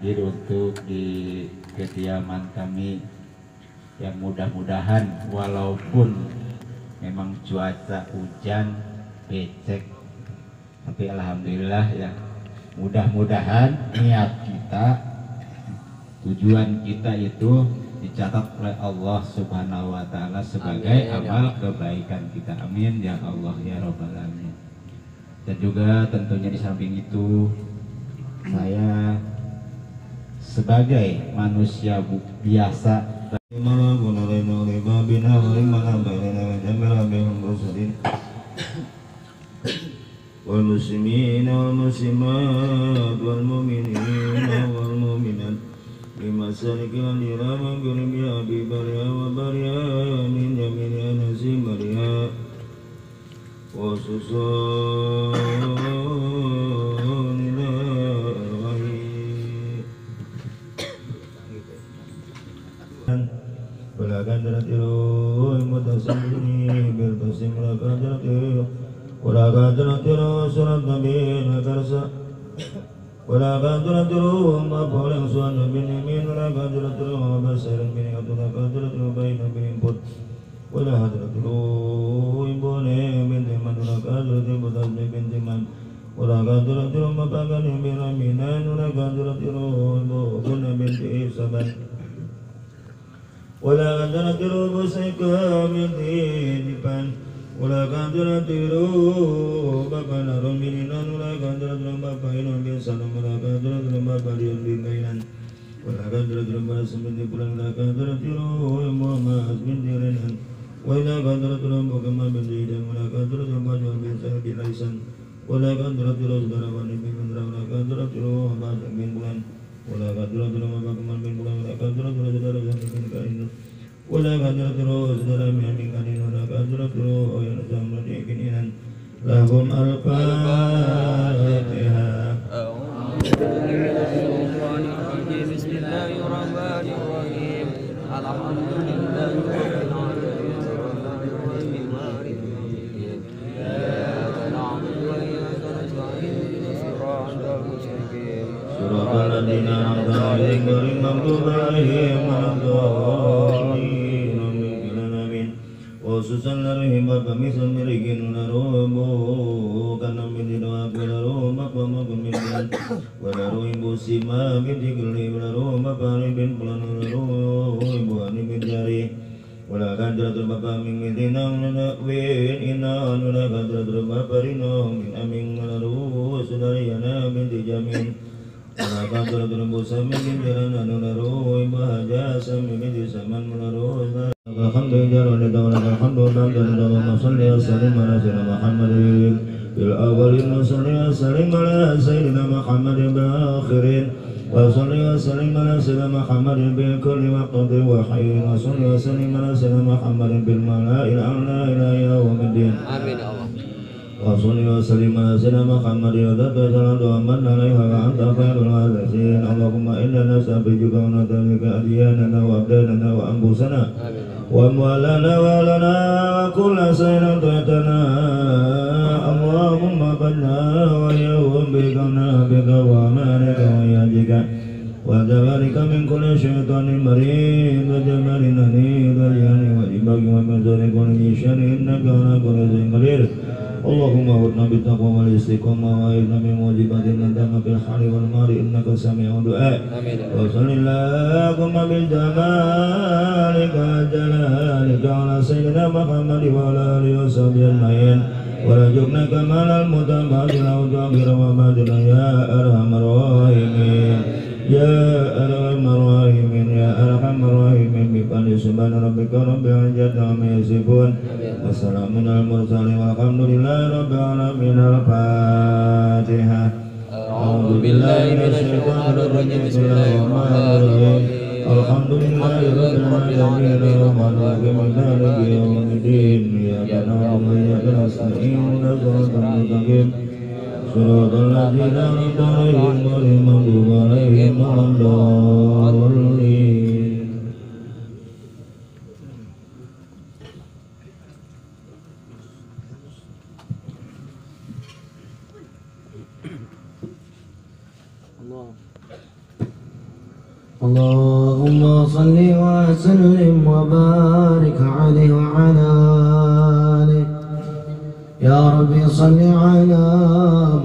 hadir untuk di kediaman kami. Yang mudah-mudahan walaupun memang cuaca hujan becek, tapi alhamdulillah ya, mudah-mudahan niat kita, tujuan kita itu dicatat oleh Allah Subhanahu wa Ta'ala sebagai amal kebaikan kita. Amin ya Allah ya Rabbal alamin. Dan juga tentunya di samping itu, saya sebagai manusia biasa wal muslimin wal muslimat wal mu'minin wal mu'minat bimasalikil dirama biya bibarya wa barya min jamil anasi barya wa Kadratiro mutasini bil tasim la kadratiro wala kadratiro surat nabi nakarsa wala kadratiro ma paling suan bin min wala kadratiro basaran bin atuna kadratiro baina bin put wala kadratiro ibone bin maduna kadratiro butas bin timan wala kadratiro ma pagan bin aminan wala kadratiro ibune bin isaban wala kadratiro busika min dipan wala kadratiro bakana romininan wala kadratiro bapaino bisanam wala kadratiro bapalion bingainan wala kadratiro basamiti pulang wala kadratiro muhammad bin direnan wala kadratiro bukama bin didan wala kadratiro bajual bin saya bilaisan wala kadratiro sudarawan bin mendra wala kadratiro basak bin bulan wala kadratiro bakaman bin bulan wala kadratiro saudara bin kain wala kadratiro saudara bin kain wala kadratiro yang sama dikinan lahum al-fatihah. Bismillahirrahmanirrahim. Alhamdulillahirabbil alamin. Alladzina an'amta 'alaihim ghairil maghdubi 'alaihim waladdallin. Amin. Khususan larihim bamisal mirikin larubu kana min doa larubu maqama min walaru ibu sima min dikli walaru mapari bin pulan larubu ibu ani bin jari wala kadratul bapa min midina wala win inna wala kadratul baparino min amin larubu sudariyana bin dijamin wala kadratul busami min jarana larubu ibahaja sami bin disaman larubu alhamdulillah Allahumma shalli wa sallim ala sayyidina Muhammadin bil awwalin wa salli wa sallim ala sayyidina Muhammadin bil akhirin wa salli wa sallim ala sayyidina Muhammadin bil kulli waqtin wa hayyin wa salli wa sallim ala sayyidina Muhammadin bil mala'il a'la ila yaumiddin. Amin ya Allah. Wa salli wa sallim ala sayyidina Muhammadin wa sallallahu wa man alaihi wa anta khairul warithin. Allahumma inna nas'aluka wa nad'uka adyanana wa abdanana wa anfusana wa amwalana wa lana wa kulla shay'in ta'tana. Allahumma banna wa yawm bikana bika wa amalika wa yajika wa jabarika min kulli syaitanir marid wa jabarin anid wa yani wa ibagi wa min dzari kulli syarrin innaka ala kulli syai'in qadir. Allahumma wa'udna bittaqwa wal istiqamah wa inna min mujibatin nadama bil hali wal mari innaka sami'ud du'a. Wa sallallahu bil jamalika jalalika ala sayyidina Muhammad wa ala alihi wa sahbihi ajma'in wa rajukna kamalal mutamadzil wa jabir wa madina ya arhamar rahimin ya arhamar rahimin ya arhamar rahimin bi fadli subhana rabbika rabbil izzati amma yasifun wa salamun alal mursalin walhamdulillahi rabbil alamin. Al-Fatihah. A'udzu billahi minasyaitonir rajim. Bismillahirrahmanirrahim. Alhamdulillahirabbil alamin arrahmanirrahim maliki yaumiddin iyyaka na'budu wa iyyaka nasta'in ihdinas siratal mustaqim siratal ladzina an'amta 'alaihim ghairil maghdubi 'alaihim waladdallin. Allah اللهم صل وسلم وبارك عليه وعلى آله. يا ربي صل على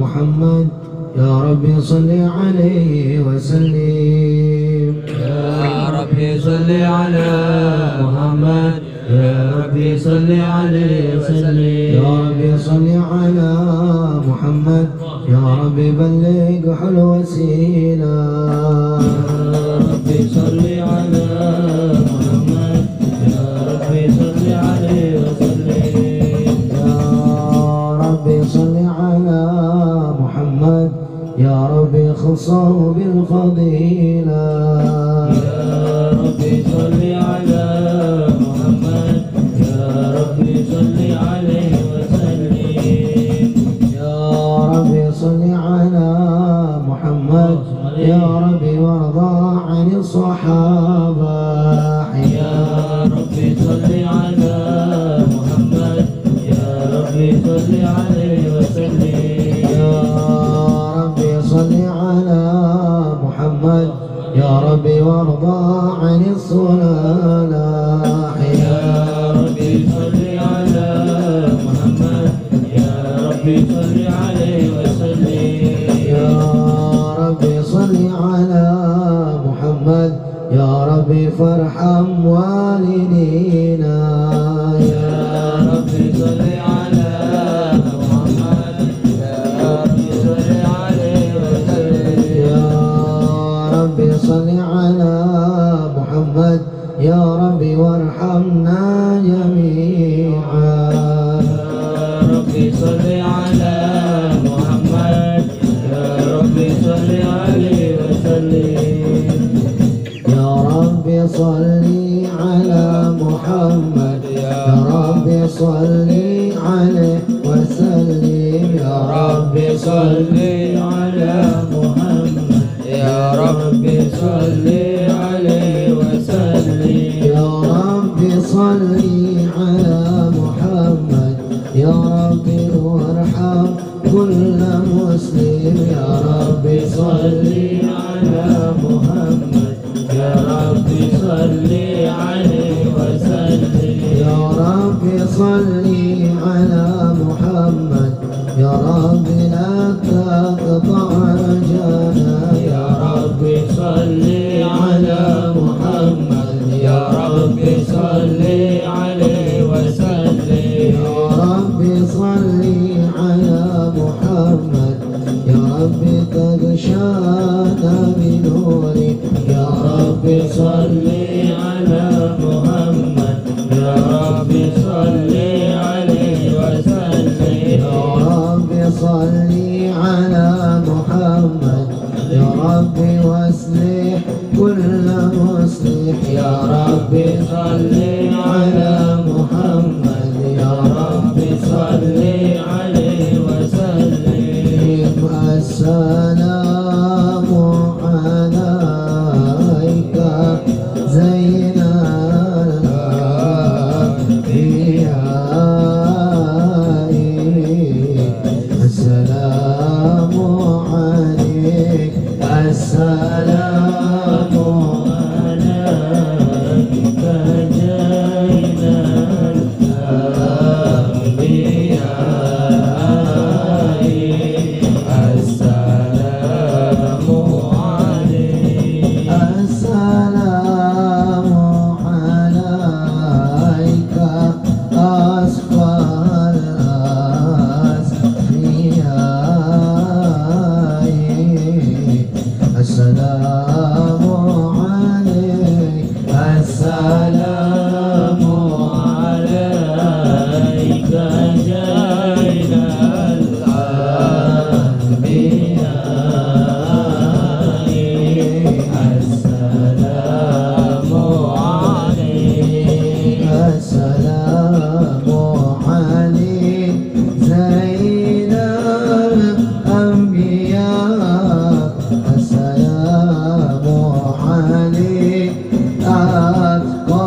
محمد، يا ربي صل عليه وسلم. يا ربي صل على محمد، يا ربي صل عليه وسلم. يا ربي صل على محمد، يا ربي بلغ حلو وسيلة. يا ربي صل على محمد، يا ربي صل عليه وسلم. يا ربي صل على محمد، يا ربي خصه بالفضيلة. يا ربي صل على محمد، يا ربي صل عليه وسلم. يا ربي صل على محمد، يا ربي وارضى عن الصحابة. يا ربي صل على محمد، يا ربي صل عليه وسلم. يا ربي صل على محمد، يا ربي وارضى عن الصلاح. يا ربي صل على محمد، يا ربي صل عليه وسلم. يا ربي صل على محمد، يا ربي فارحم والدينا. يا ربي صل على محمد، يا ربي صل عليه وسلم. يا ربي صل على محمد، يا ربي وارحمنا جميعا. يا ربي صل على محمد، يا ربي صل عليه وسلم. يا ربي صل على محمد، يا ربي صل عليه وسلم. يا ربي صل على محمد، يا ربي صل عليه وسلم. يا ربي صل على محمد، يا ربي وارحم كل مسلم. يا ربي صل على محمد، يا ربي صل عليه وسلم. يا ربي صل على محمد، يا ربي لا تقطع رجانا. يا ربي صل على محمد، يا ربي صل عليه وسلم. يا ربي صل على محمد، يا ربي تغشانا بنوري. يا ربي صل على محمد، يا ربي صل عليه وسلم. يا ربي صل على محمد، يا ربي واصلح كل مصلح. يا ربي صل على محمد، يا ربي صل عليه وسلم. السلام عليك زين الأنبياء. السلام عليك، السلام عليك جينا الأنبياء. السلام عليك، السلام عليك أصفى الأصفياء. السلام عليك، السلام عليك جينا الأنبياء. السلام عليك، السلام عليك زين الأنبياء. السلام عليك أتقى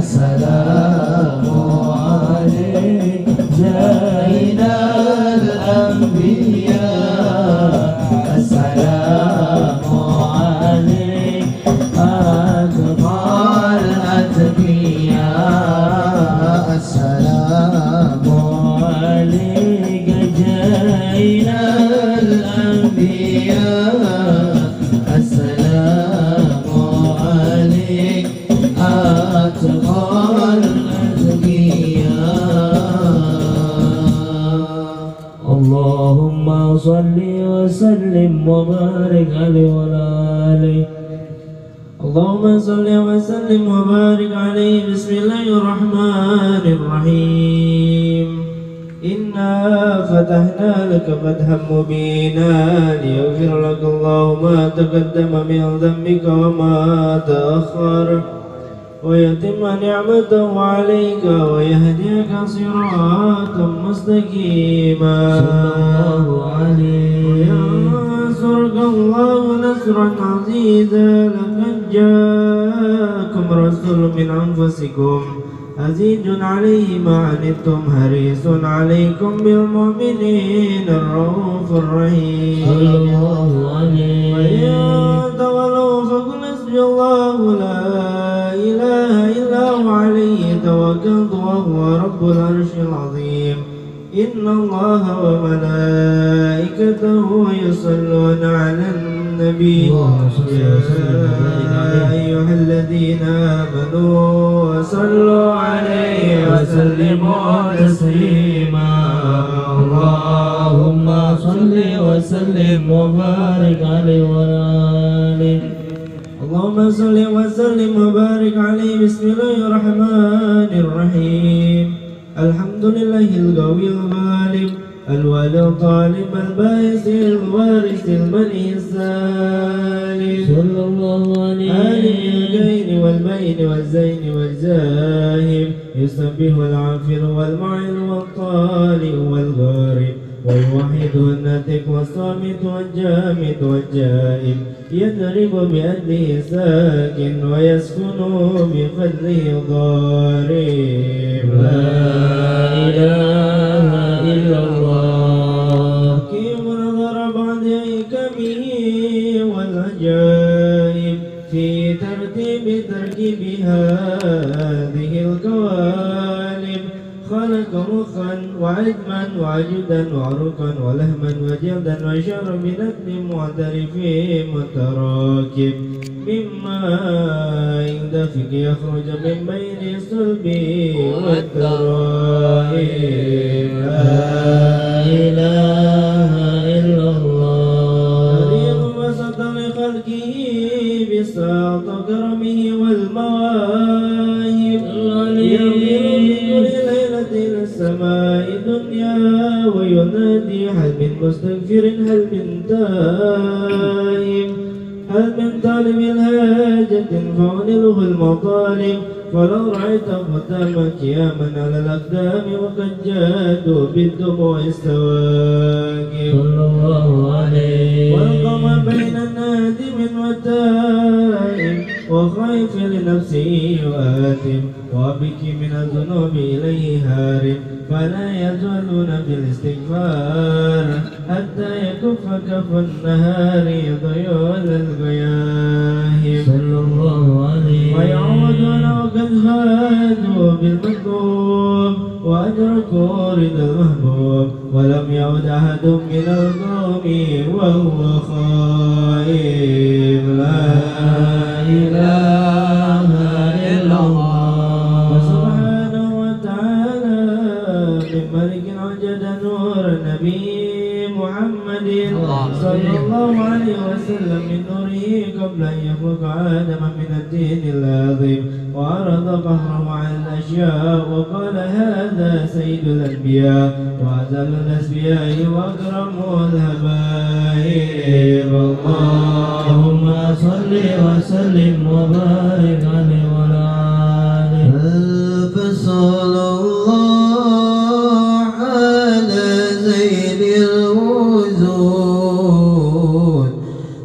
السلام عليك زين الأنبياء السلام عليك أتقى الأتقياء السلام عليك زين الأنبياء السلام عليك أتقى الأتقياء اللهم صل وسلم وبارك عليه وعلى آله اللهم صل وسلم وبارك عليه بسم الله الرحمن الرحيم إنا فتحنا لك فتحا مبينا ليغفر لك الله ما تقدم من ذنبك وما تأخر ويتم نعمته عليك ويهديك صراطا مستقيما صلى الله عليه وينصرك الله نصرا عزيزا لقد جاءكم رسول من أنفسكم عزيز عليه ما عنتم حريص عليكم بالمؤمنين الرؤوف الرحيم صلى الله عليه وإن تولوا فقل حسبي الله لا إله إلا هو عليه توكلت وهو رب العرش العظيم إن الله وملائكته يصلون على النبي يا أيها الذين آمنوا صلوا عليه وسلموا تسليما اللهم صل وسلم وبارك عليه وعلى آله اللهم صل وسلم وبارك عليه بسم الله الرحمن الرحيم الحمد لله القوي الغالب الوالي الطالب البائس الوارث المني السالم صلى الله عليه عالم الغين والبين والزين والزاهم يسبح العافر والمعين والطالع والغارب ويوحد الناتق والصامت والجامد والجائم يضرب بأدله ساكن ويسكن بفضله ضارب لا إله إلا الله كيف نظر بعد حكمه والعجائب في تركيب هذه الكوالب خلق مخا وعظما وعجدا وعروقا ولهما وجلدا وشعرا بنتن معترف متراكب مما دافق يخرج من بين الصلب والترائب لا إله إلا الله كريم وسط لخلقه بساط كرمه والمواهب السماء دنيا وينادي هل من مستغفر هل من تائب هل من طالب الحاجة فأنله المطالب ولو رأيت ختاما قياما على الأقدام وقد جادوا بالدموع السواقب صلى الله عليه والقمر بين النادم والتائب وخايف لنفسه وآثم وبك من الذنوب إليه هارب فلا يزالون في الاستغفار حتى يكف كف النهار ضيول الغياهب صلى الله عليه ويعودون وقد هادوا بالمكتوب وأدركوا رضا المحبوب ولم يعد أحد من القوم وهو خائف لا إله إلا الله سبحانه وتعالى من ملك وجد نور النبي محمد صلى الله عليه وسلم من نوره قبل أن يخلق آدم من الدين العظيم وعرض قهره على الأشياء وقال هذا سيد الأنبياء وأذل الأسبياء وأكرم الهبائل اللهم صل وسلم وبارك عليه وعلى آله فصلى الله على زين الوجود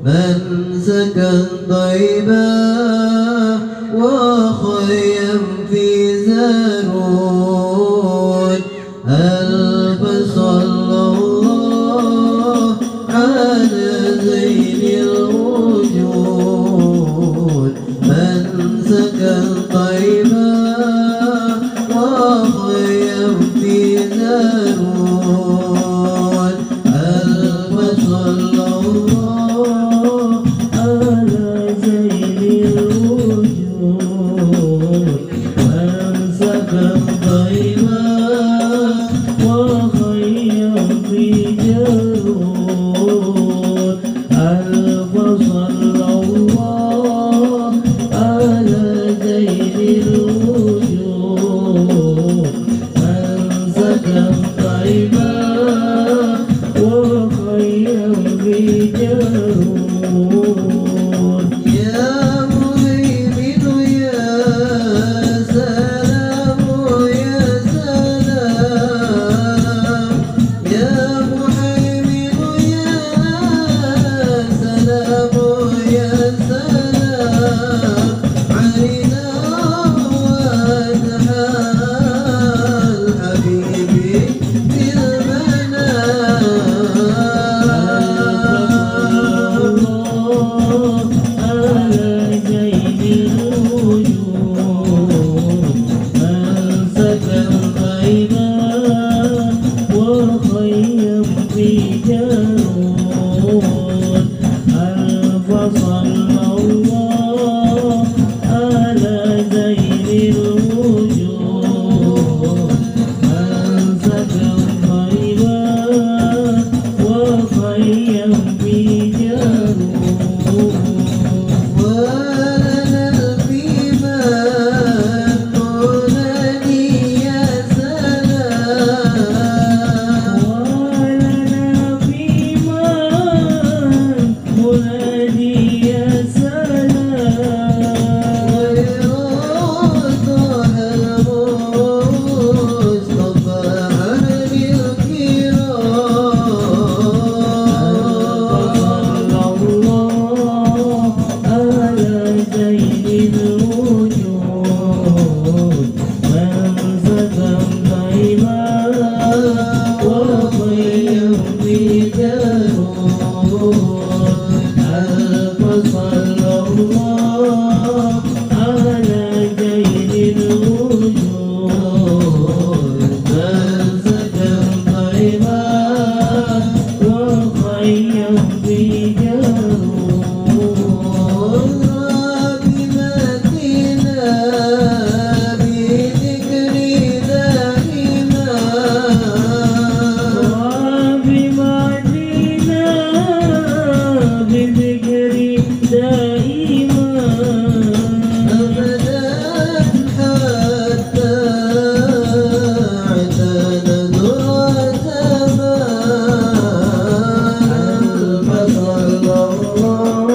من سكن طيبا وخيم في جارود ألف صلى الله على زين الوجود من سكن طيبا وخيم في زارود ألف صلى الله على زين الوجود من سكن طيبا وخيم في جارود ألف صلى الله على زين الوجود من سكن طيبا وخيم في جارود يا مهيمن يا سلام يا سلام يا مهيمن يا سلام يا سلام علينا وتحال حبيبي في المنام على زين الوجود من سكن طيبا وخيم في جارود ألف صلى الله على زين الوجود من سكن طيبا وخيم في جارود ولنا البيبان مولاني يا سلام ولنا البيبان مولاني يا سلام ويرضى المصطفى عن الكرام الله على زين الوجود من سكن طيبا وخيم في جارود ألف صلى الله على زين الوجود من سكن طيبا وخيم في جارود رابطتنا بذكري دائما رابطتنا بذكري دائما أبدا حتى اعتاد ذرة صلى الله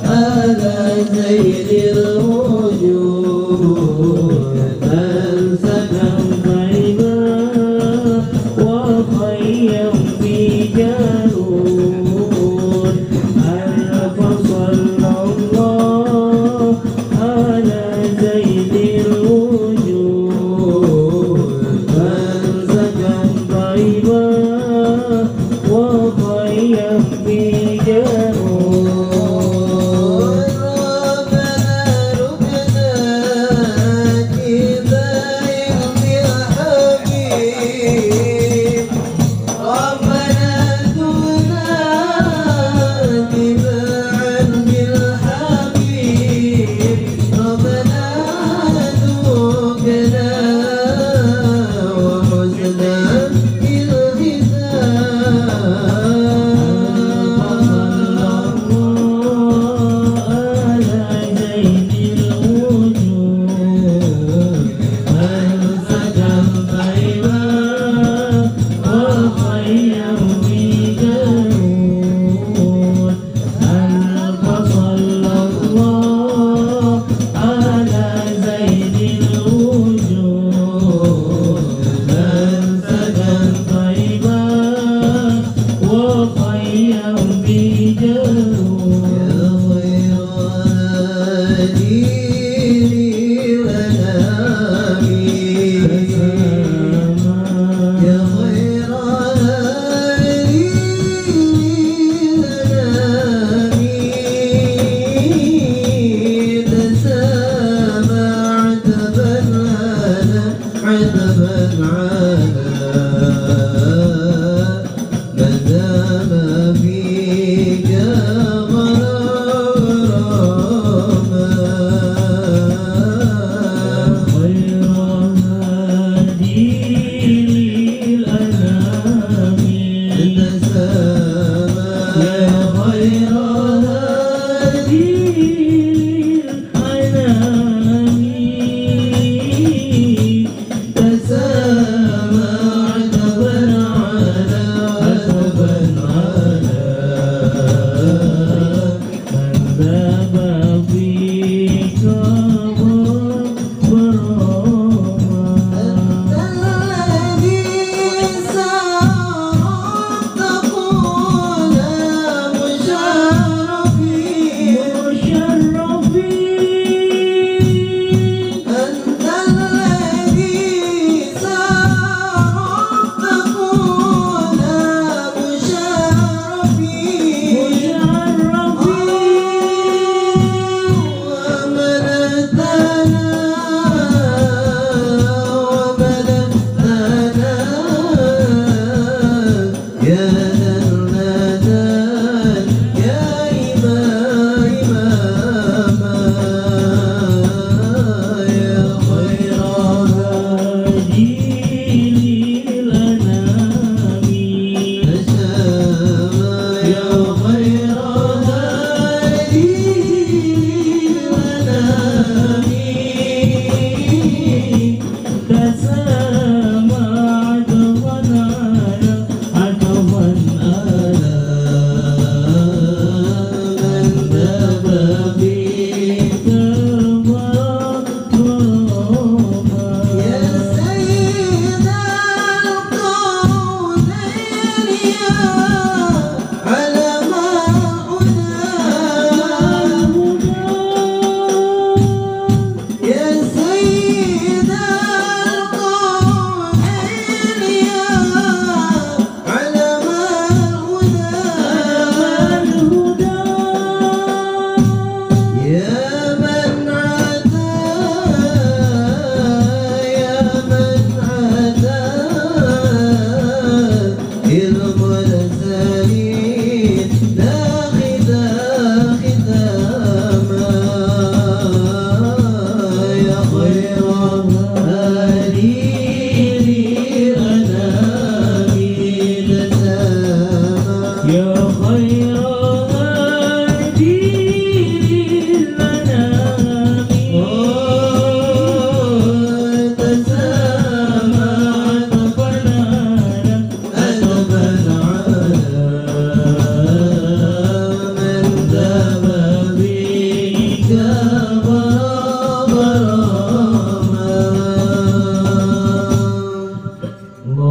على زين الوجود من سكن طيبا وخيم في جارود ألف صلى الله على زين الوجود من سكن طيبا وخيم في جارود ربنا ركنا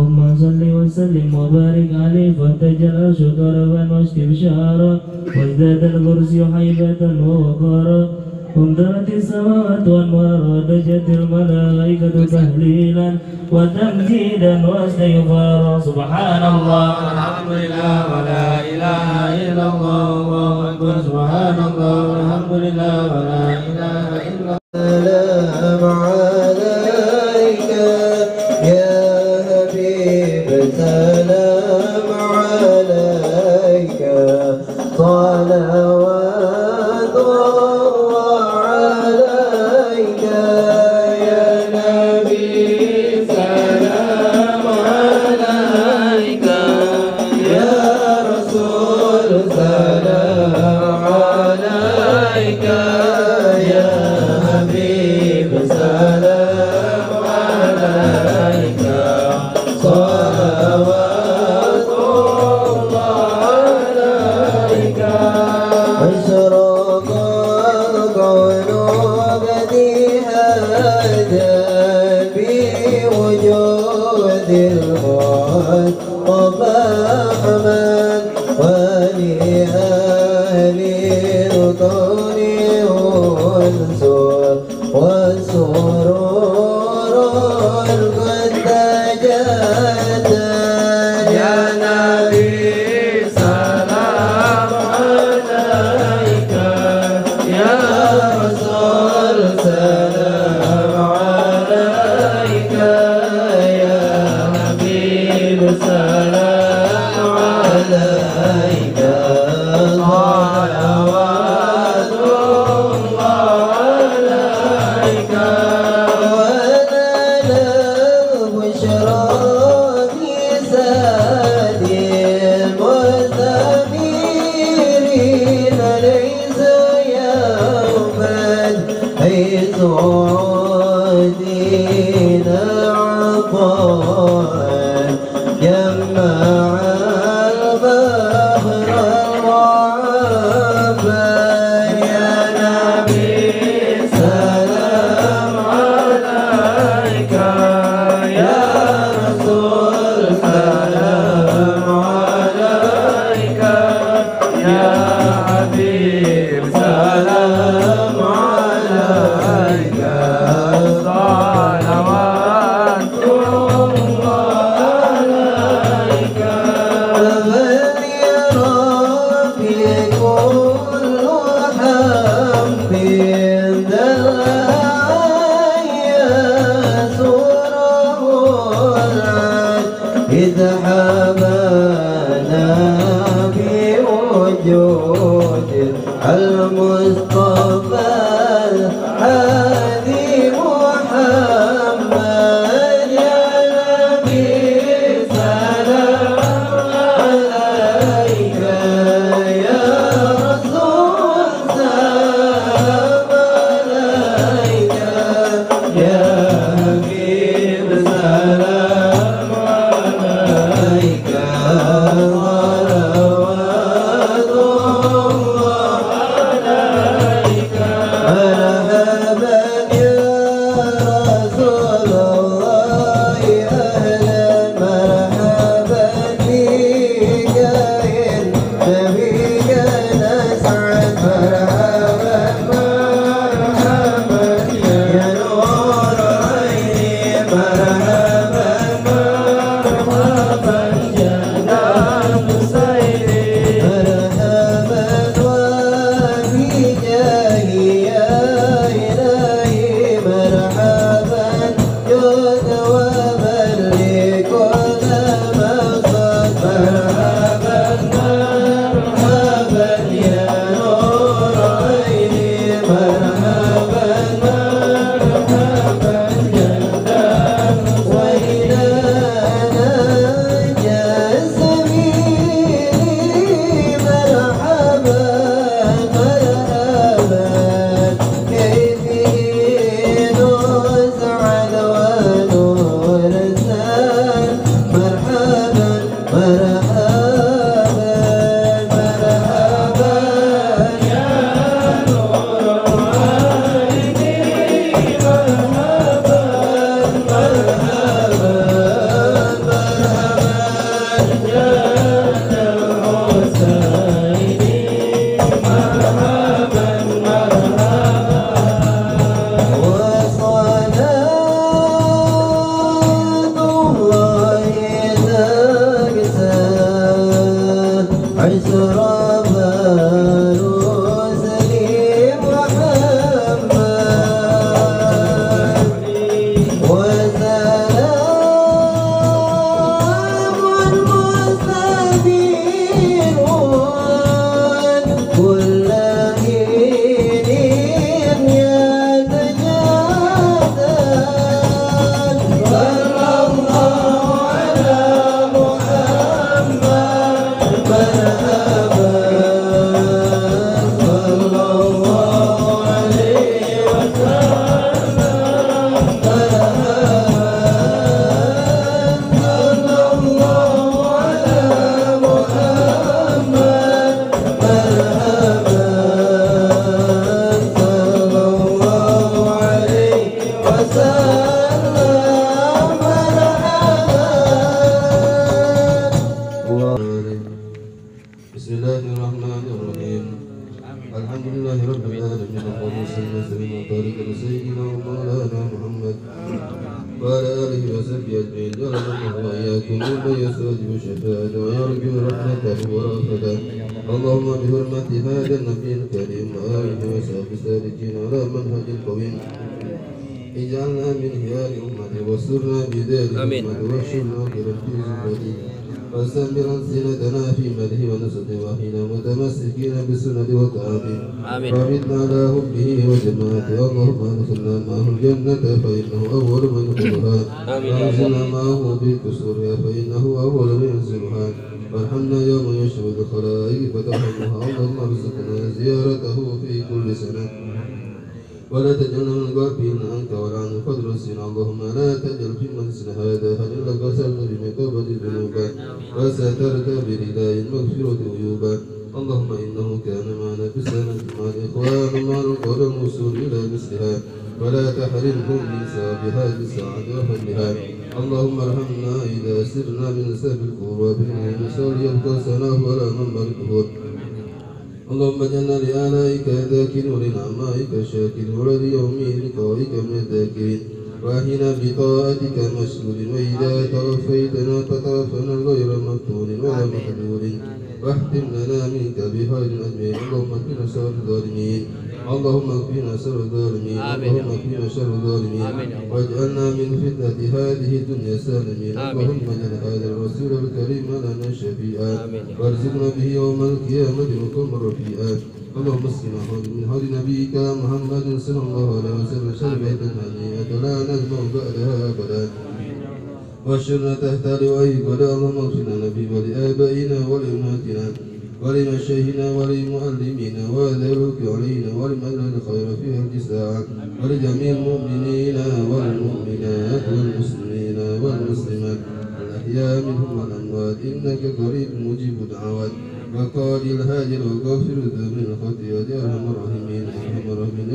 وسلم وبارك عليه فتجل شكرا واستبشارا وازداد الكرسي حيبة ووقارا وامتلأت السماوات والأنوار ودجت الملائكة تهليلا وتمجيدا واستغفارا سبحان الله والحمد لله ولا إله إلا الله والله أكبر سبحان الله والحمد لله ولا إله إلا الله. سلام عليك يا حبيب سلام عليك صلوات الله عليك يا نبي سلام عليك يا رسول سلام عليك يا حبيب سلام عليك صلوات الله عليك أشرق الكون بديها بوجود المصطفى أحمد ولأهل الكون والسرور قد تجدد يا نبي سلام عليك يا رسول سلام عليك إذ حمانا بوجود المصطفى الهادي محمد يا نبي سلام عليك يا رسول سلام عليك يا حبيب سلام عليك صلوات الله عليك مرحبا يا رسول الله أهلا مرحبا بك يا نبيك نسعد مرحبا مرحبا يا نور عيني مرحبا مرحبا جنان سيري مرحبا وفي جاهي يا إلهي مرحبا جود وبلغ كل مقصد مرحبا مرحبا يا نور عيني مرحبا مرحبا جنان وإلى نجا سبيلي مرحبا مرحبا كيف نسعد ونرسل مرحبا مرحبا مرحبا يا نور عيني مرحبا مرحبا مرحبا يا الحسين مرحبا مرحبا وصلاة الله تكسر عسر الرسل محمد وسلام المستبينون كل حين يتجدد صلى الله على محمد مرحبا صلى الله عليه وسلم مرحبا صلى الله على محمد مرحبا صلى الله عليه وسلم مرحبا بسم الله الرحمن الرحيم الحمد لله رب العالمين اللهم صل وسلم وبارك على سيدنا ومولانا محمد وعلى اله وصحبه اجمعين جعلنا الله واياكم ممن يستوجب الشفاعه ويرجو رحمته ورأفته اللهم بحرمة هذا النبي الكريم وآله وصحبه السالكين على منهج القويم اجعلنا من خيار امتي واسترنا بذلك امتي واحشرنا في زمرتي واستمر ألسنتنا في مده ونصرته وحينا متمسكين بالسنة والتعاطي ومتنا على حبه وجماعته اللهم ادخلنا معه الجنة فإنه أول من يدخلها وأنزلنا معه في كسورها فإنه أول من ينزلها وارحمنا يوم يشهد الخلائق فترحمها اللهم ارزقنا زيارته في كل سنة ولا تجعلنا من الغافلين عنك ولا عن فضل السنة اللهم لا تجعل في مجلسنا هذا فإنك غسلت بمقابل الذنوب وسترت برداء المغفرة عيوبا اللهم إنه كان معنا في السنة مع الإخوان مع القول الوصول إلى مثلها ولا تحرمهم من ثوابها بالسعادة وفضلها اللهم ارحمنا إذا سرنا من سبب القرب من سول يبقى سناه ولا منبر الكفر اللهم اجعلنا لآلائك ذاكرين ولنعمائك شاكرين وليومه لقائك من الذاكرين واهنا بطاعتك مشغول وإذا توفيتنا فتوفنا غير مفتون ولا محذور واختم لنا منك بخير أجمعين اللهم اكفنا شر الظالمين اللهم اكفنا شر الظالمين اللهم اكفنا شر الظالمين واجعلنا من فتنة هذه الدنيا سالمين اللهم اجعل هذا الرسول الكريم لنا شفيعا وارزقنا به يوم القيامة مقام رفيعا اللهم اسقنا من حوض نبيك محمد صلى الله عليه وسلم شربة هنيئة لا نزمع بعدها أبدا واشرنا تحت لوائك اللهم اغفر لنا ولآبائنا ولأمهاتنا ولمشايخنا ولمعلمينا وذلك علينا ولمن له الخير في هذه الساعة ولجميع المؤمنين والمؤمنات والمسلمين والمسلمات الأحياء منهم والأموات إنك قريب مجيب الدعوات وقاضي الهاجر وغافر الذنب الخطيئة يا أرحم الراحمين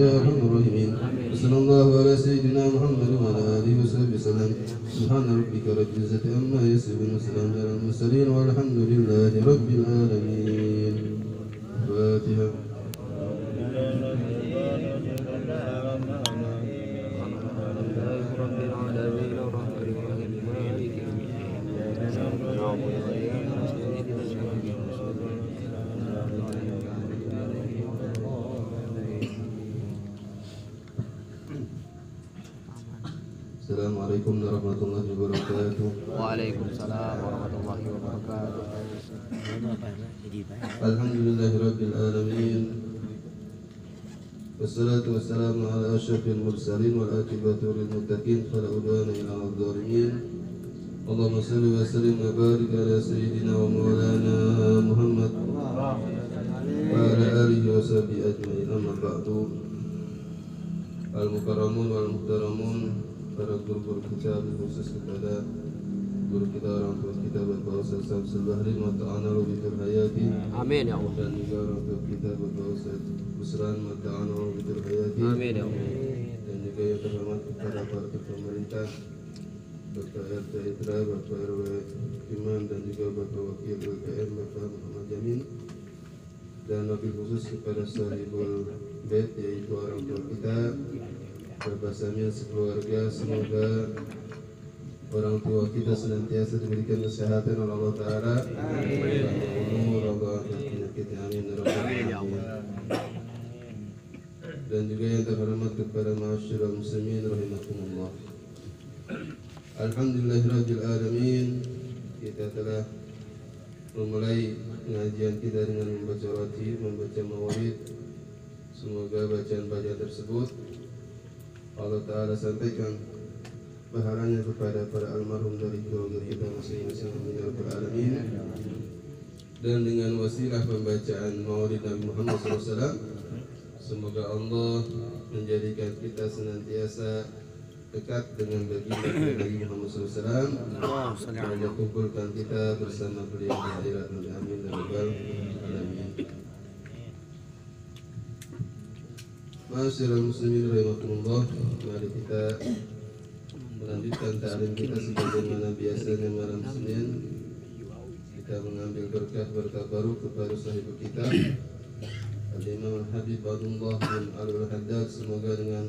يا أرحم الراحمين وصلى الله على سيدنا محمد وعلى آله وصحبه وسلم سبحان ربك رب العزة عما يصفون وسلام على المرسلين والحمد لله رب العالمين. الفاتحة. Assalamualaikum warahmatullahi wabarakatuh. Waalaikumsalam warahmatullahi wabarakatuh. Alhamdulillahirabbil alamin. Wassalatu wassalamu ala asyrafil mursalin wal aqibatu lil muttaqin fala udwana illa 'alal zalimin. Allahumma shalli wa sallim wa barik ala sayyidina wa maulana Muhammad wa ala alihi wa sahbihi ajma'in. Amma ba'du. Al-mukarramun wal muhtaramun, para guru-guru kita, khusus kepada guru kita, orang tua kita, Bapak Ustaz Samsul Bahri Mata'ana Rubitul Hayati. Amin ya Allah. Dan juga orang tua kita, Bapak Ustaz Busran Mata'ana Rubitul Hayati. Amin ya Allah. Dan juga yang terhormat kepada para pemerintah, Bapak RT Itra, Bapak RW Imam, dan juga Bapak Wakil LPM, Bapak Muhammad Jamin. Dan wabil khusus kepada Sahibul Bait, yaitu orang tua kita, Bapak Samil sekeluarga. Semoga orang tua kita senantiasa diberikan kesehatan oleh Allah Ta'ala, umur, Allah penyakit, amin ya rabbal alamin. Dan juga yang terhormat kepada ma'asyiral muslimin rahimakumullah. Alhamdulillahirabbil alamin. Kita telah memulai pengajian kita dengan membaca ratib, membaca maulid. Semoga bacaan-bacaan tersebut Allah Ta'ala sampaikan pahalanya kepada para almarhum dari keluarga kita masing-masing, amin ya rabbal alamin. Dan dengan wasilah pembacaan maulid Nabi Muhammad SAW, semoga Allah menjadikan kita senantiasa dekat dengan baginda Nabi Muhammad SAW, dan kumpulkan kita bersama beliau di akhirat, amin ya rabbal alamin. Ma'asyiral muslimin rahimakumullah, mari kita melanjutkan ta'lim kita sebagaimana biasanya malam Senin. Kita mengambil berkah bertabaruk kepada sahibu kita Al-Imam Al-Habib Abdullah bin Al-Haddad. Semoga dengan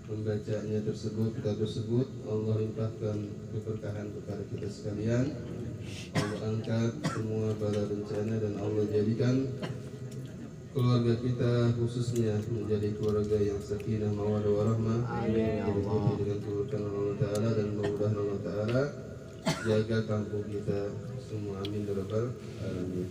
membacanya tersebut, kitab tersebut, Allah limpahkan keberkahan kepada kita sekalian. Allah angkat semua bala bencana dan Allah jadikan keluarga kita khususnya menjadi keluarga yang sakinah, mawaddah warahmah. Amin ya Allah. Dengan keberkahan Allah Ta'ala, dan mudah-mudahan Allah Ta'ala jaga kampung kita semua, amin ya rabbal alamin.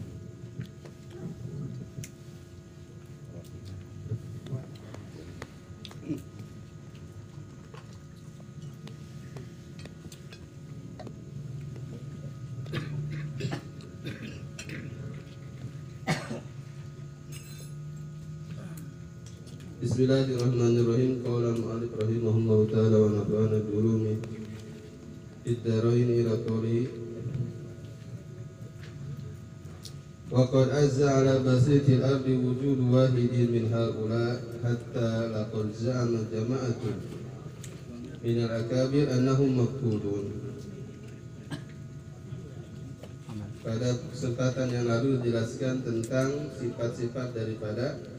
Bismillahirrahmanirrahim. Qala al-mu'allif rahimahullahu ta'ala wa nafa'ana bi ulumi fid dharain ila qawli wa qad azza ala basitil ardi wujud wahidin min haula hatta laqad za'ama jama'atun min al-akabir annahum mafqudun. Pada kesempatan yang lalu dijelaskan tentang sifat-sifat daripada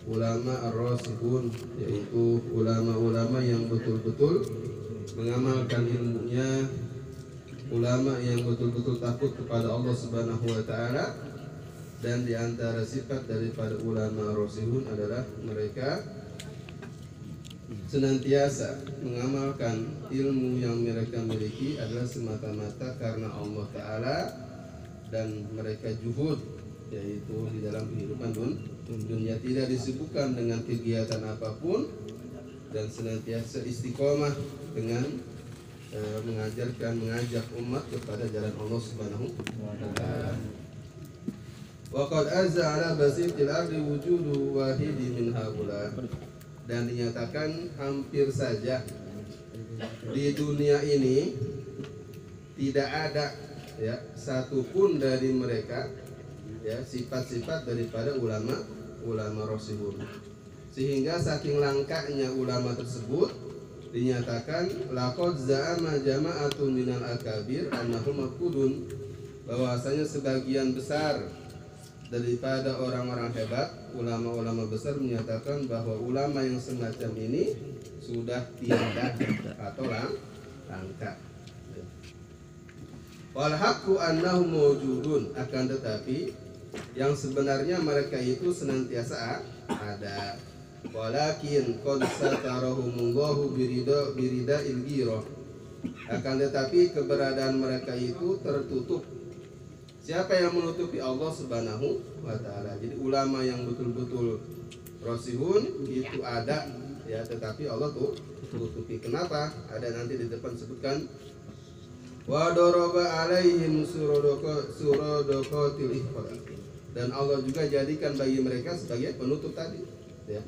ulama ar-rasihun, yaitu ulama-ulama yang betul-betul mengamalkan ilmunya, ulama yang betul-betul takut kepada Allah Subhanahu wa Ta'ala, Dan di antara sifat daripada ulama rosihun adalah mereka senantiasa mengamalkan ilmu yang mereka miliki adalah semata-mata karena Allah Ta'ala, dan mereka juhud, yaitu di dalam kehidupan dunia tidak disibukkan dengan kegiatan apapun, dan senantiasa istiqomah dengan mengajak umat kepada jalan Allah Subhanahu wa Ta'ala. Wa qad azza ala basitil ardi wujudu wahidi min haula, dan dinyatakan hampir saja di dunia ini tidak ada ya satupun dari mereka ya sifat-sifat daripada ulama rosihun, sehingga saking langkanya ulama tersebut dinyatakan laqad za'ama jama'atun minal akabir annahum maqudun, bahwasanya sebagian besar daripada orang-orang hebat, ulama-ulama besar menyatakan bahwa ulama yang semacam ini sudah tiada atau langka. Wal haqqu annahum mawjudun, akan tetapi yang sebenarnya mereka itu senantiasa ada. Walakin qad satarahumullahu birida ilghira, akan tetapi keberadaan mereka itu tertutup. Siapa yang menutupi? Allah Subhanahu wa Ta'ala. Jadi ulama yang betul-betul rosihun itu ada ya, tetapi Allah tuh tutupi. Kenapa? Ada nanti di depan sebutkan wa daraba alaihim suradaqatil ihfar, dan Allah juga jadikan bagi mereka sebagai penutup tadi ya.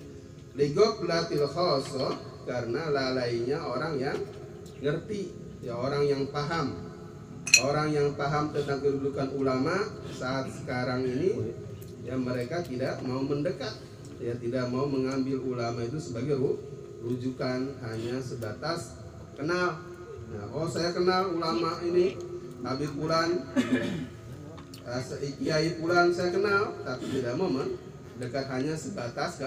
Ligoflatil khassa, karena lalainya orang yang ngerti ya, orang yang paham. Orang yang paham tentang kedudukan ulama saat sekarang ini ya, mereka tidak mau mendekat ya, tidak mau mengambil ulama itu sebagai rujukan, hanya sebatas kenal. Nah, oh saya kenal ulama ini Habib Fulan, Kiai Fulan saya kenal, tapi tidak mau mendekat, hanya sebatas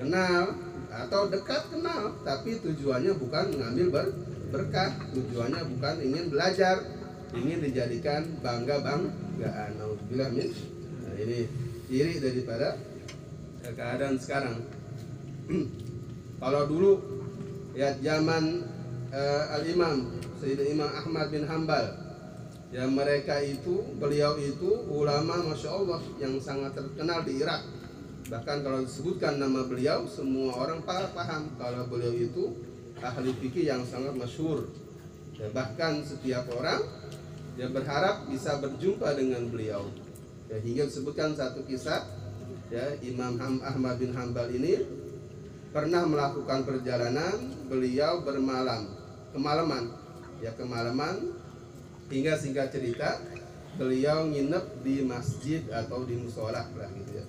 kenal atau dekat kenal, tapi tujuannya bukan mengambil berkah, tujuannya bukan ingin belajar, ingin dijadikan banggaan. Nauzubillah min. Nah, ini ciri daripada keadaan sekarang. Kalau dulu ya zaman Al-Imam Sayyidina Imam Ahmad bin Hanbal ya, mereka itu, beliau itu ulama Masya Allah yang sangat terkenal di Irak. Bahkan kalau disebutkan nama beliau, semua orang paham kalau beliau itu ahli fikih yang sangat masyhur ya, bahkan setiap orang dia berharap bisa berjumpa dengan beliau ya, hingga disebutkan satu kisah ya, Imam Ahmad bin Hanbal ini pernah melakukan perjalanan, beliau kemalaman hingga singkat cerita beliau nginep di masjid atau di musola lah gitu ya.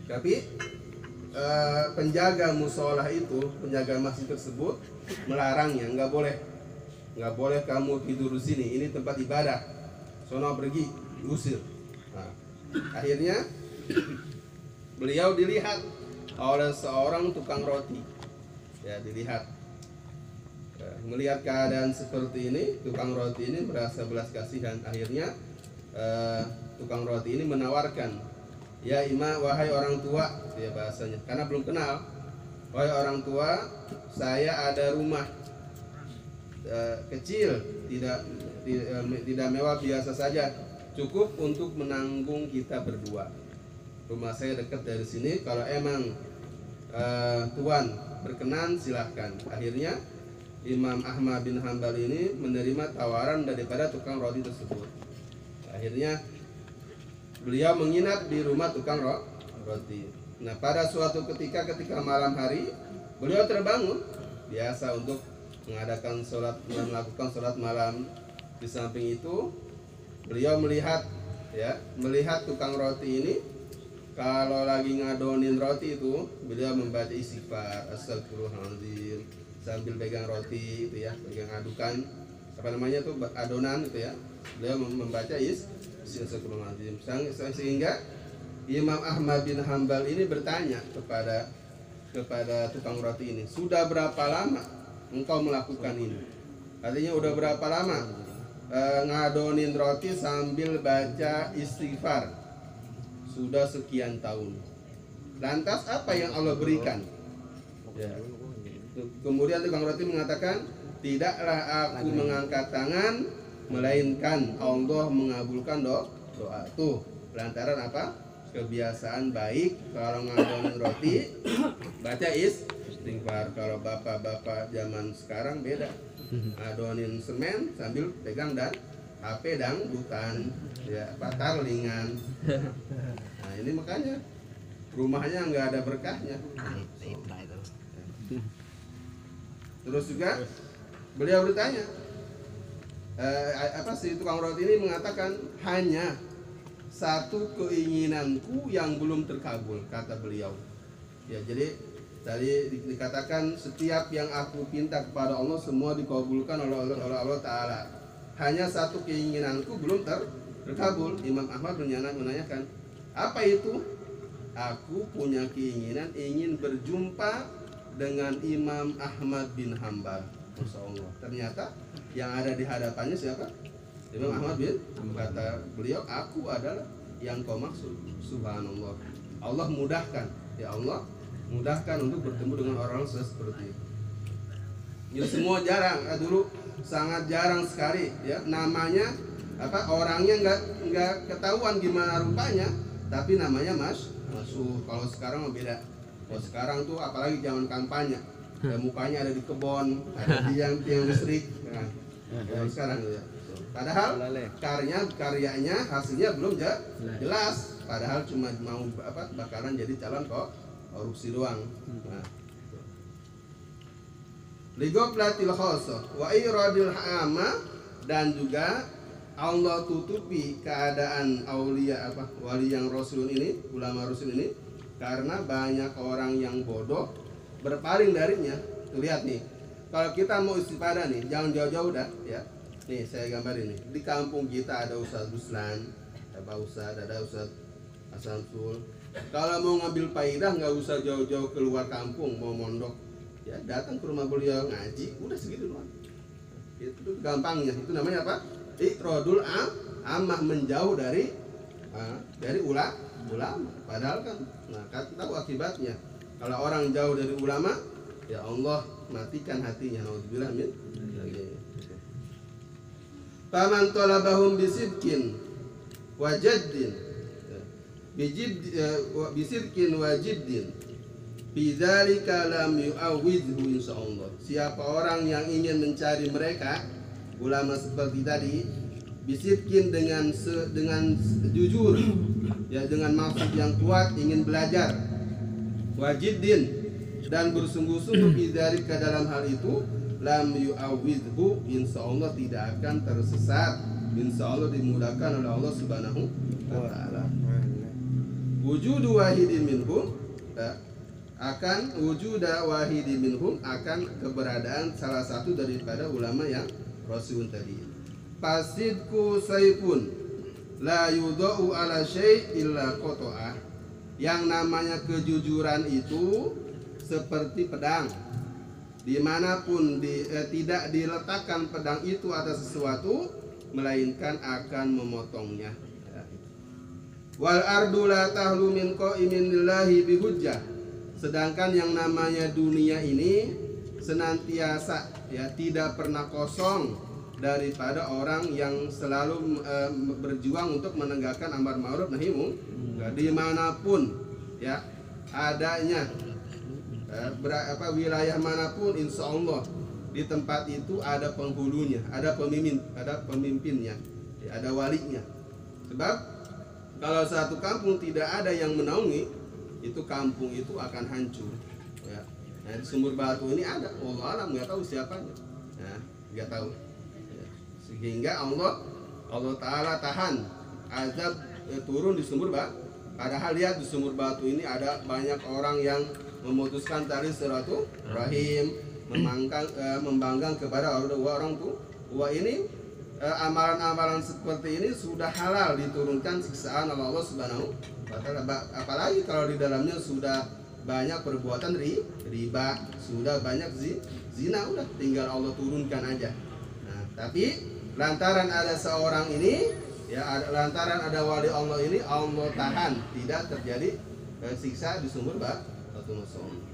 Tapi penjaga musola itu, penjaga masjid tersebut melarangnya, nggak boleh kamu tidur di sini, ini tempat ibadah, sono pergi, diusir. Nah, akhirnya beliau dilihat oleh seorang tukang roti ya, melihat keadaan seperti ini, tukang roti ini merasa belas kasihan. Akhirnya tukang roti ini menawarkan, ya Imam, wahai orang tua ya bahasanya, karena belum kenal, wahai orang tua, saya ada rumah kecil, tidak mewah, biasa saja, cukup untuk menanggung kita berdua. Rumah saya dekat dari sini, kalau emang tuan berkenan silahkan. Akhirnya Imam Ahmad bin Hanbal ini menerima tawaran daripada tukang roti tersebut. Akhirnya beliau menginap di rumah tukang roti. Nah, pada suatu ketika malam hari beliau terbangun biasa untuk mengadakan sholat dan melakukan sholat malam. Di samping itu beliau melihat tukang roti ini kalau lagi ngadonin roti itu beliau membaca istighfar, astagfirullahaladzim, sambil pegang roti itu ya, pegang adukan adonan itu ya, beliau membaca astagfirullahaladzim. Sehingga Imam Ahmad bin Hanbal ini bertanya kepada tukang roti ini, sudah berapa lama engkau melakukan ini? Artinya udah berapa lama ngadonin roti sambil baca istighfar? sudah sekian tahun. Lantas apa yang Allah berikan? Ya. Kemudian tukang roti mengatakan, tidaklah aku mengangkat tangan, melainkan Allah mengabulkan doa. Tuh, lantaran apa? Kebiasaan baik kalau ngadonin roti baca istighfar. Kalau bapak-bapak zaman sekarang beda, ngadonin semen sambil pegang dan HP dangdutan, ya tarlingan. Nah ini makanya rumahnya nggak ada berkahnya. Terus juga beliau bertanya, apa sih tukang roti ini mengatakan, hanya satu keinginanku yang belum terkabul, kata beliau. Ya, jadi tadi dikatakan setiap yang aku pinta kepada Allah semua dikabulkan oleh Allah Ta'ala. Hanya satu keinginanku belum terkabul. Imam Ahmad menanyakan, apa itu? Aku punya keinginan ingin berjumpa dengan Imam Ahmad bin Hanbal. Masya Allah. Ternyata yang ada di hadapannya siapa? Imam Ahmad bin, kata beliau, aku adalah yang kau maksud. Subhanallah. Allah mudahkan, ya Allah mudahkan untuk bertemu dengan orang seperti itu. Jadi semua jarang, dulu sangat jarang sekali, ya namanya apa, orangnya nggak ketahuan gimana rupanya, tapi namanya masuk. Kalau sekarang beda. Kalau sekarang tuh apalagi zaman kampanye, ya, mukanya ada di kebon, ada di tiang listrik, nah, sekarang ya. Padahal karyanya hasilnya belum jelas. Padahal cuma mau apa, bakaran jadi calon korupsi doang. Nah. Ligoflatil khosoh wa iradil hama, dan juga Allah tutupi keadaan aulia apa wali yang rasul ini, ulama rasul ini, karena banyak orang yang bodoh berpaling darinya. Tuh lihat nih, kalau kita mau istifadah nih, jangan jauh-jauh dah ya. Nih saya gambarin nih, di kampung kita ada Ustaz Ruslan, ada Ustaz Asamsul. Kalau mau ngambil faidah nggak usah jauh-jauh keluar kampung, mau mondok ya datang ke rumah beliau ngaji, udah segitu doang. Itu gampangnya, itu namanya apa? Iqrodul ammah, menjauh dari ulama. Padahal kan, nah kan tahu akibatnya. Kalau orang jauh dari ulama, ya Allah matikan hatinya. Nauzubillah min. Faman talabahum bisidqin wa jaddin bisidqin wa jiddin bidzalika lam yu'awwidhu insyaallah. Siapa orang yang ingin mencari mereka ulama seperti tadi, bisidqin dengan jujur, ya dengan maksud yang kuat ingin belajar, wa jiddin dan bersungguh-sungguh bidzalika dalam hal itu, lam yu'awwidhu insyaallah tidak akan tersesat, insyaallah dimudahkan oleh Allah Subhanahu wa taala. Wujudu wahidin minhum, akan wujuda wahidin minhum, akan keberadaan salah satu daripada ulama yang rasul tadi. Fasidku saifun la yudau ala syai' illa qata'ah. Yang namanya kejujuran itu seperti pedang, dimanapun tidak diletakkan pedang itu atas sesuatu melainkan akan memotongnya. Wal ardu la tahlu min qa'imin lillahi bihujjah. Sedangkan yang namanya dunia ini senantiasa ya tidak pernah kosong daripada orang yang selalu berjuang untuk menegakkan amar ma'ruf nahi munkar. Dimanapun ya adanya wilayah manapun, insya Allah di tempat itu ada penghulunya, ada pemimpinnya, ya, ada walinya. Sebab kalau satu kampung tidak ada yang menaungi, itu kampung itu akan hancur. Ya. Nah, di Sumur Batu ini ada, Allah alam nggak tahu siapanya, nah, nggak tahu. Ya. Sehingga Allah Taala tahan azab turun di Sumur Batu. Padahal lihat di Sumur Batu ini ada banyak orang yang memutuskan tali silaturahim, membanggang kepada orang tua ini. Amalan-amalan seperti ini sudah halal diturunkan siksaan oleh Allah Subhanahu wa taala. Apalagi kalau di dalamnya sudah banyak perbuatan riba, sudah banyak zina, udah tinggal Allah turunkan aja. Nah, tapi lantaran ada seorang ini Ya, lantaran ada wali Allah ini Allah tahan tidak terjadi siksa di sumur batu Mason.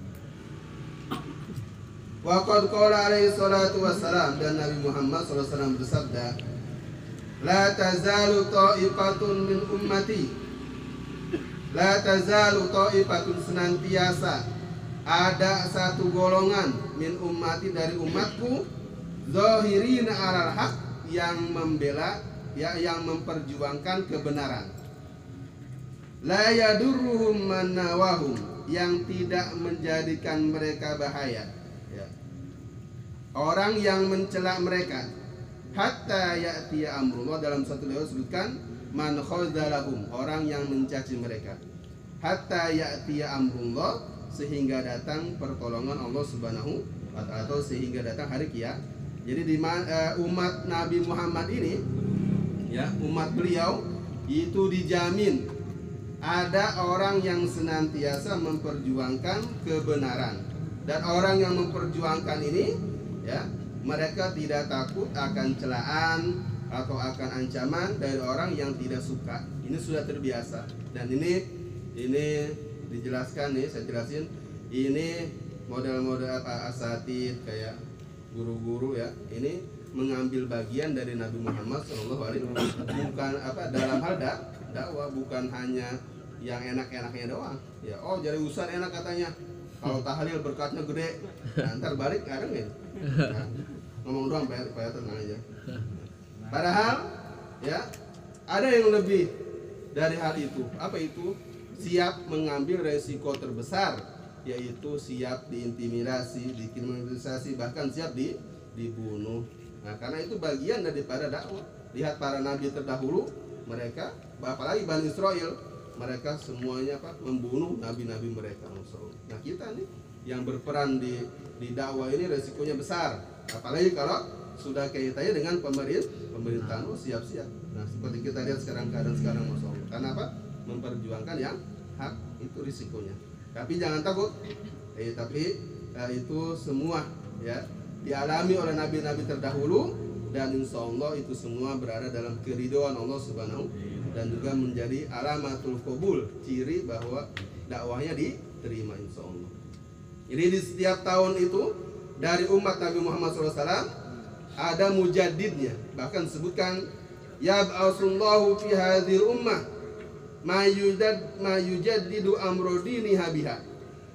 Wa qad qala alaihi salatu wassalam, dan Nabi Muhammad SAW bersabda, la tazalu ta'ifatun min ummati, la tazalu ta'ifatun, senantiasa ada satu golongan min ummati dari umatku, zahirina alal haq, yang membela, ya, yang memperjuangkan kebenaran, la yadurruhum man nawahum, yang tidak menjadikan mereka bahaya, ya, orang yang mencela mereka, hatta ya'tiya amrullah, dalam satu riwayat disebutkan man khazalahum, orang yang mencaci mereka, hatta ya'tiya amrullah, sehingga datang pertolongan Allah Subhanahu wa ta'ala, atau sehingga datang hari kiamat. Jadi di umat Nabi Muhammad ini, ya, umat beliau itu dijamin ada orang yang senantiasa memperjuangkan kebenaran, dan orang yang memperjuangkan ini, ya, mereka tidak takut akan celaan atau akan ancaman dari orang yang tidak suka. Ini sudah terbiasa, dan ini dijelaskan nih, saya jelasin. Ini model-model apa, asatid kayak guru-guru, ya, ini mengambil bagian dari Nabi Muhammad SAW, bukan apa, dalam hal dakwah, bukan hanya yang enak-enaknya doang, ya. Oh, jadi Ustaz enak katanya, kalau tahlil berkatnya gede, nah, ntar balik ada nggak? Nah, ngomong doang, supaya tenang aja. Padahal, ya, ada yang lebih dari hal itu. Apa itu? Siap mengambil resiko terbesar, yaitu siap diintimidasi, dikriminalisasi, bahkan siap dibunuh. Nah, karena itu bagian daripada dakwah. Lihat para nabi terdahulu, mereka, apalagi Bani Israel, mereka semuanya apa, membunuh nabi-nabi mereka. Nah, kita nih yang berperan di dakwah ini resikonya besar, apalagi kalau sudah kaitannya dengan pemerintahan. Siap-siap. Nah, seperti kita lihat sekarang, keadaan sekarang, Masya Allah. Karena apa? Memperjuangkan yang hak, itu risikonya. Tapi jangan takut. Tapi itu semua, ya, dialami oleh nabi-nabi terdahulu, dan insya Allah itu semua berada dalam keridhaan Allah Subhanahu, dan juga menjadi alamatul qabul, ciri bahwa dakwahnya diterima insya Allah. Jadi di setiap tahun itu dari umat Nabi Muhammad SAW ada mujaddidnya. Bahkan sebutkan, yab'asullahu fi hadhil ummah ma yujaddidu amrodini habiha.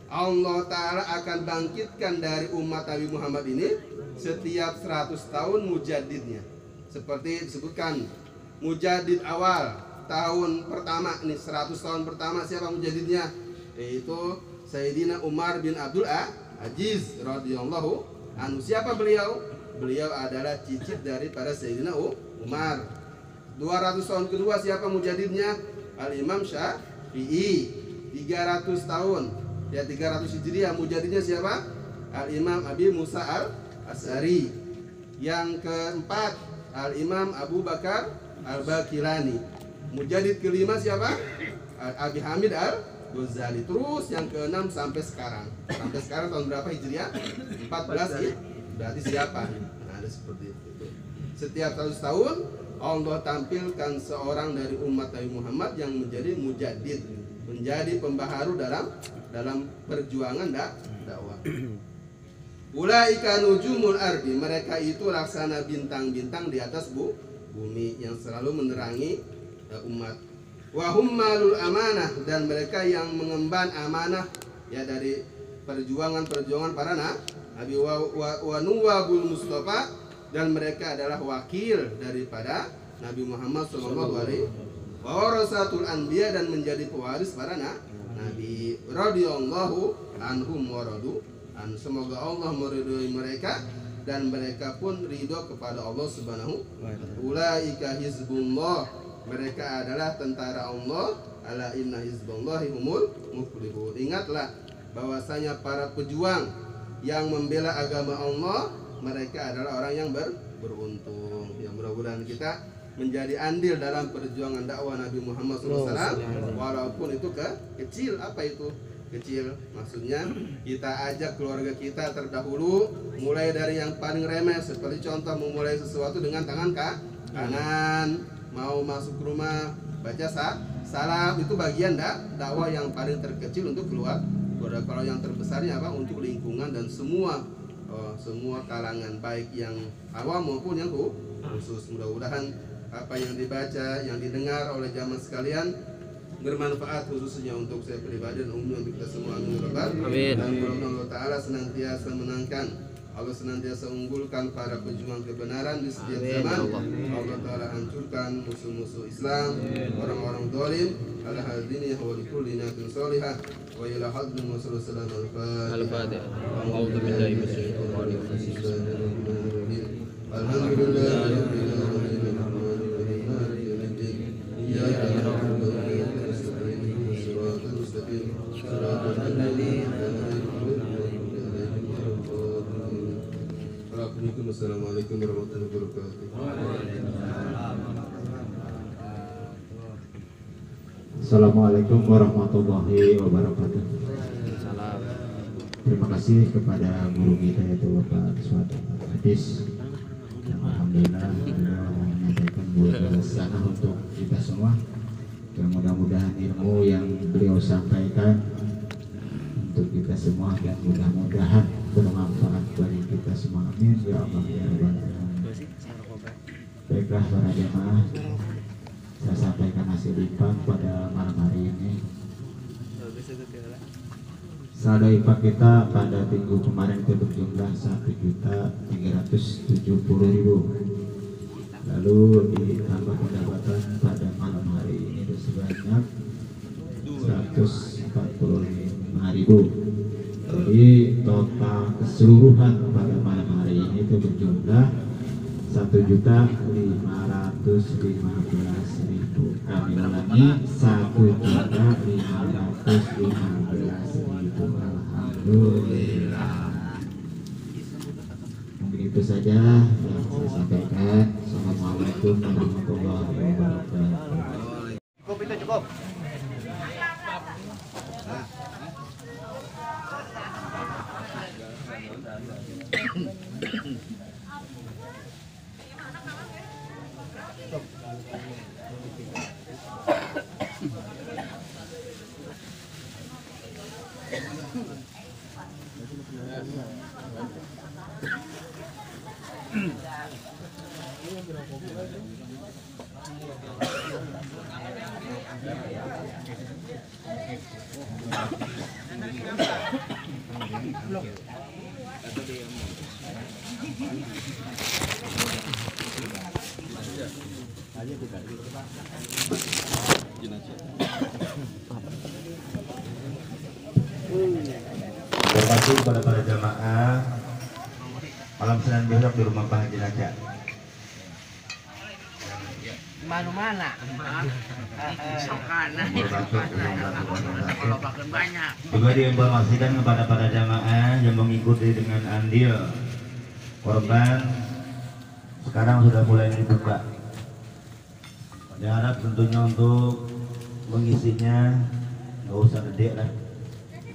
Allah Ta'ala akan bangkitkan dari umat Nabi Muhammad ini setiap 100 tahun mujaddidnya. Seperti disebutkan, mujaddid awal tahun pertama nih, 100 tahun pertama siapa mujaddidnya? Yaitu Sayyidina Umar bin Abdul Aziz radhiyallahu anhu. Siapa beliau? Beliau adalah cicit daripada Sayyidina Umar. 200 tahun kedua siapa mujaddidnya? Al-Imam Syafi'i. 300 tahun, ya, 300 Hijriah, mujaddidnya siapa? Al-Imam Abi Musa Al-Asy'ari. Yang keempat, Al-Imam Abu Bakar Al-Baqilani. Mujaddid kelima siapa? Abi Hamid Al-Ghazali. Terus yang keenam sampai sekarang. Sampai sekarang tahun berapa Hijriah? 14 ya. Berarti siapa? Nah, ada seperti itu. Setiap 100 tahun Allah tampilkan seorang dari umat Nabi Muhammad yang menjadi mujaddid, menjadi pembaharu dalam perjuangan dakwah. Ulaika nujumul ardi, mereka itu laksana bintang-bintang di atas bumi yang selalu menerangi umat. Wa hum malul amanah, dan mereka yang mengemban amanah, ya, dari perjuangan para nabi. Wa nuwabul mustafa, dan mereka adalah wakil daripada Nabi Muhammad SAW. Warasatul anbiya, dan menjadi pewaris para nabi. Radhiyallahu anhum wa radu an, semoga Allah meridhoi mereka dan mereka pun ridho kepada Allah Subhanahu wa ta'ala. Ulaika hizbullah, mereka adalah tentara Allah. Ala inna hizballahi humul muflihun. Ingatlah bahwasanya para pejuang yang membela agama Allah, mereka adalah orang yang beruntung. Ya, mudah-mudahan kita menjadi andil dalam perjuangan dakwah Nabi Muhammad SAW, walaupun itu kecil. Apa itu kecil? Maksudnya kita ajak keluarga kita terdahulu, mulai dari yang paling remeh, seperti contoh memulai sesuatu dengan tangan kanan, mau masuk ke rumah baca salam, itu bagian dakwah yang paling terkecil untuk keluarga. Kalau yang terbesarnya apa? Untuk lingkungan dan semua kalangan, baik yang awam maupun yang khusus. Mudah-mudahan apa yang dibaca, yang didengar oleh jamaah sekalian bermanfaat khususnya untuk saya pribadi dan umumnya untuk kita semua. Amin. Dan Allah Ta'ala senantiasa menangkan, Allah senantiasa unggulkan para pejuang kebenaran di setiap zaman. Allah Ta'ala hancurkan musuh-musuh Islam, orang-orang zalim. Ala hadini wa likulli niyatin salihah wa ila hadrin wa sallallahu al-Fatihah. A'udzu billahi minasyaitonir rajim. Alhamdulillahi rabbil alamin. Maliki yaumiddin. Iyyaka na'budu wa iyyaka nasta'in. Shiratal mustaqim. Shiratal ladzina Assalamualaikum warahmatullahi wabarakatuh. Assalamualaikum warahmatullahi wabarakatuh. Terima kasih kepada guru kita yaitu Bapak Suatu Hadis. Alhamdulillah beliau menyampaikan buah sana untuk kita semua. Dan mudah-mudahan ilmu yang beliau sampaikan untuk kita semua dan mudah-mudahan bermanfaat bagi kita semua. Amin ya Allah ya Rabbal alamin. Baiklah para jemaah, saya sampaikan hasil IPA pada malam hari ini. Saldo IPA kita pada minggu kemarin itu berjumlah 1.370.000. Lalu ditambah pendapatan pada malam hari ini itu sebanyak 145.000. Jadi total keseluruhan pada malam hari ini itu berjumlah 1.515.000. Kami ulangi 1.515.000. Alhamdulillah. Mungkin itu saja yang saya sampaikan. Assalamualaikum warahmatullahi wabarakatuh. Cukup itu cukup. Terima kasih kepada para jamaah malam Senin besok di rumah Pak Haji Naja. Mana-mana. Sokana. Banyak. Juga diinformasikan kepada para jamaah yang mengikuti dengan andil korban sekarang sudah mulai dibuka. Diharap tentunya untuk mengisinya nggak usah gede lah.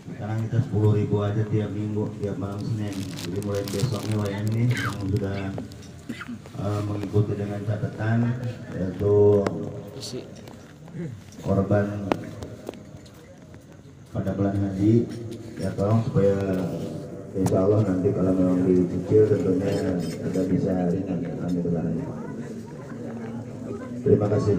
Sekarang kita 10.000 aja tiap minggu, tiap malam Senin. Jadi mulai besoknya wayang ini yang sudah mengikuti dengan catatan yaitu korban pada bulan haji, ya tolong supaya insya Allah nanti kalau memang dicicil tentunya kita bisa ringan. Amin. Terima kasih.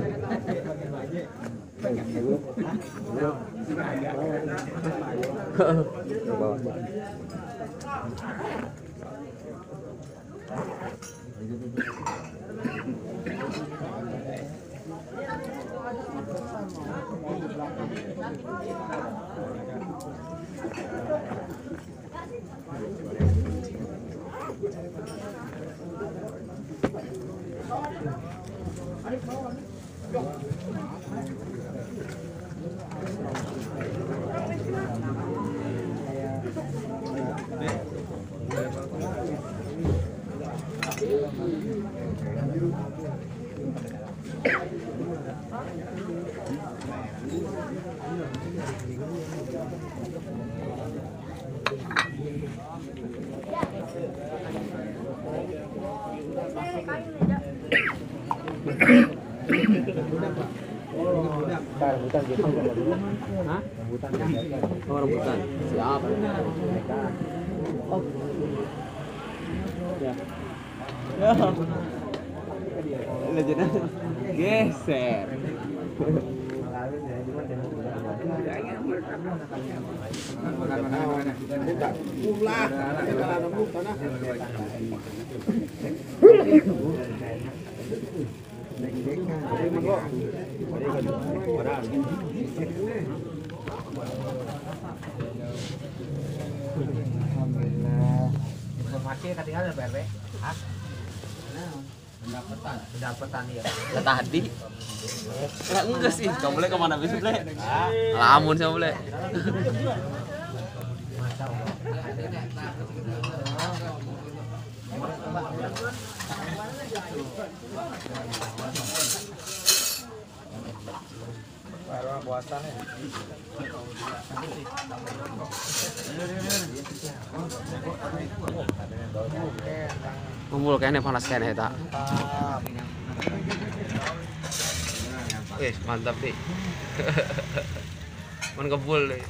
Hah? Oh, rambutan. Siap. Lejennya geser. Informasi ketinggalan BRB. Hah? Pendapatan ya. Tadi. Enggak sih, kamu boleh kemana besok boleh? Lamun saya boleh. Kumpul kayaknya panas kayaknya tak. Mantap nih. Man kebul deh.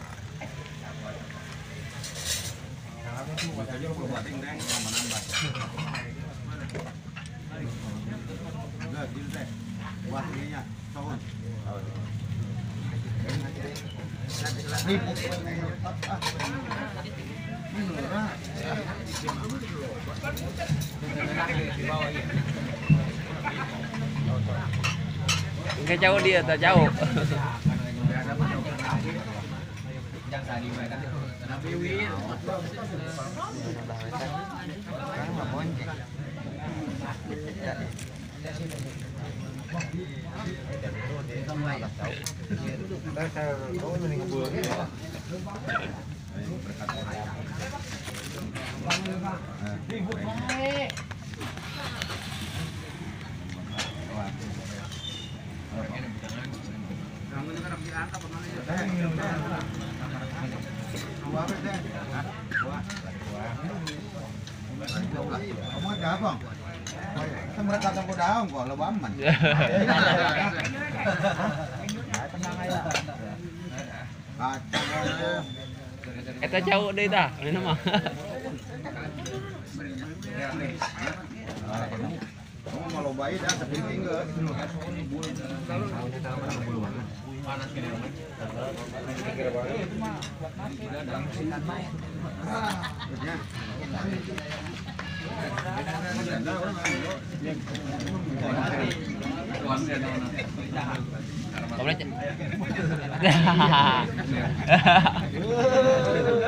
Enggak jauh dia, tak jauh. Kamu ada apa? Kita mereka datang ke daun kok, lo aman. Kita jauh deh dah, ini mah. Kamu mau lobain dah, tapi tinggal.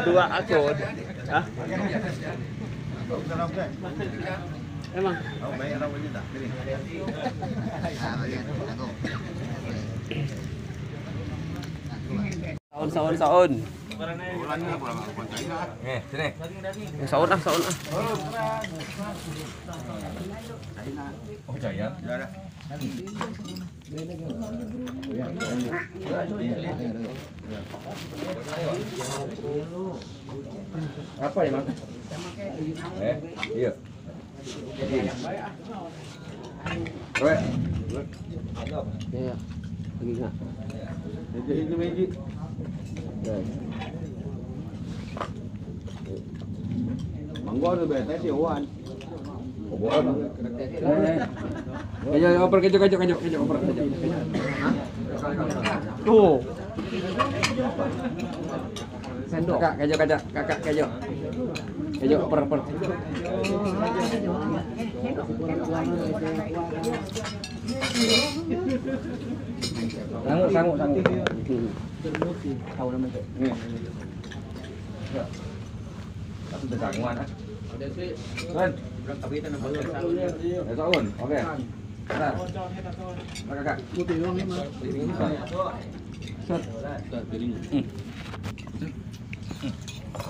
Dua akun. Hah? Emang? Oh, baik, orang ini tak. Saun. Sini. Saun ah. Oh, jaya. Ada. Apa ya, Mang? Iya. Iya. Lagi enggak? Ini meji. Manggo ada bete sih Wan. Kejo oper. Tuh. Sendok. Kakak kejo. Kejo oper. Sangu. Tahu namanya. Nih. Tapi bersanguan ah. Kan? Saun. Oke. Nah. Kakak. Putih doang ini, Mas. Set.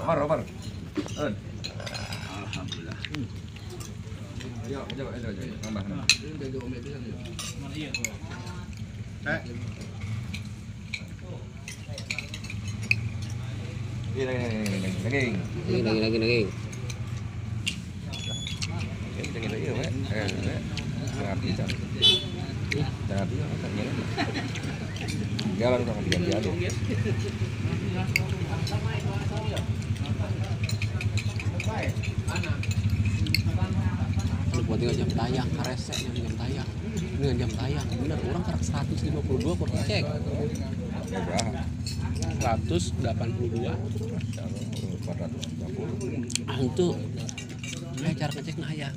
Oper. Alhamdulillah. Yo, tambah. Lagi. Jangan jalan sama ganti aja. Lu buat jam tayang, karese jam tayang. Dengan jam tayang, bener orang karak 152 kurang cek. 182. Itu cara ngecek nah ya.